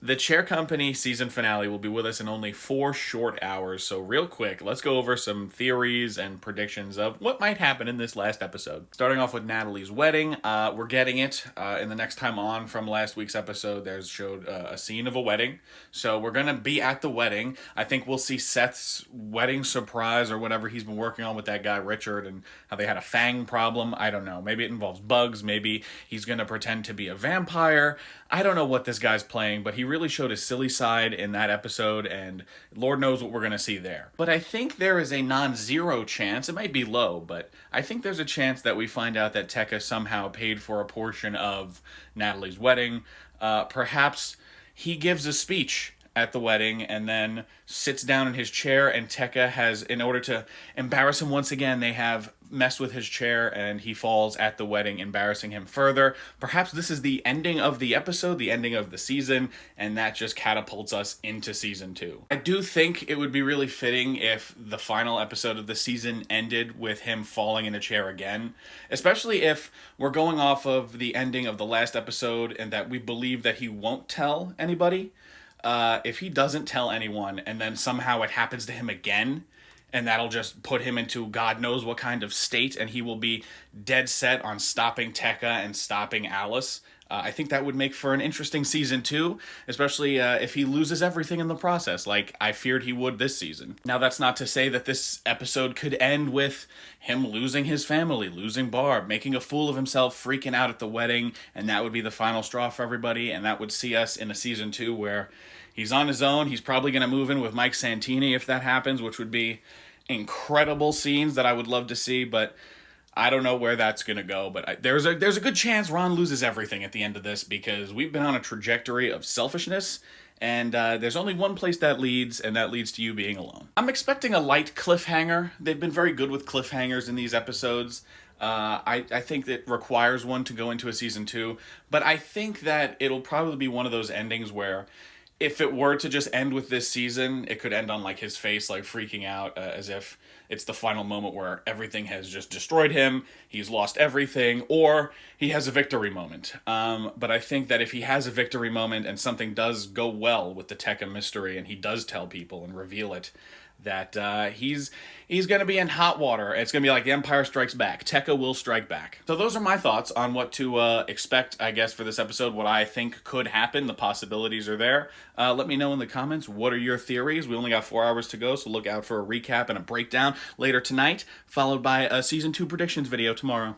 The Chair Company season finale will be with us in only 4 short hours, so real quick, let's go over some theories and predictions of what might happen in this last episode. Starting off with Natalie's wedding, we're getting it in the next time on from last week's episode. There's showed a scene of a wedding, so we're gonna be at the wedding. I think we'll see Seth's wedding surprise or whatever he's been working on with that guy Richard, and how they had a fang problem. I don't know. Maybe it involves bugs. Maybe he's gonna pretend to be a vampire. I don't know what this guy's playing, but he really showed his silly side in that episode, and Lord knows what we're going to see there. But I think there is a non-zero chance, it might be low, but I think there's a chance that we find out that Tekka somehow paid for a portion of Natalie's wedding. Perhaps he gives a speech at the wedding and then sits down in his chair, and Tekka has, in order to embarrass him once again, they have messed with his chair and he falls at the wedding, embarrassing him further. Perhaps this is the ending of the episode, the ending of the season, and that just catapults us into season 2. I do think it would be really fitting if the final episode of the season ended with him falling in a chair again, especially if we're going off of the ending of the last episode and that we believe that he won't tell anybody. If he doesn't tell anyone and then somehow it happens to him again, and that'll just put him into God knows what kind of state, and he will be dead set on stopping Tekka and stopping Alice. I think that would make for an interesting season 2, especially if he loses everything in the process, like I feared he would this season. Now, that's not to say that this episode could end with him losing his family, losing Barb, making a fool of himself, freaking out at the wedding, and that would be the final straw for everybody, and that would see us in a season 2 where he's on his own. He's probably going to move in with Mike Santini if that happens, which would be incredible scenes that I would love to see, but I don't know where that's going to go. But there's a good chance Ron loses everything at the end of this, because we've been on a trajectory of selfishness, and there's only one place that leads, and that leads to you being alone. I'm expecting a light cliffhanger. They've been very good with cliffhangers in these episodes. I think that requires one to go into a season 2, but I think that it'll probably be one of those endings where if it were to just end with this season, it could end on like his face like freaking out, as if it's the final moment where everything has just destroyed him, he's lost everything, or he has a victory moment. But I think that if he has a victory moment and something does go well with the Tekka mystery and he does tell people and reveal it, that he's going to be in hot water. It's going to be like The Empire Strikes Back. Tekka will strike back. So those are my thoughts on what to expect, I guess, for this episode, what I think could happen. The possibilities are there. Let me know in the comments, what are your theories? We only got 4 hours to go, so look out for a recap and a breakdown later tonight, followed by a Season 2 predictions video tomorrow.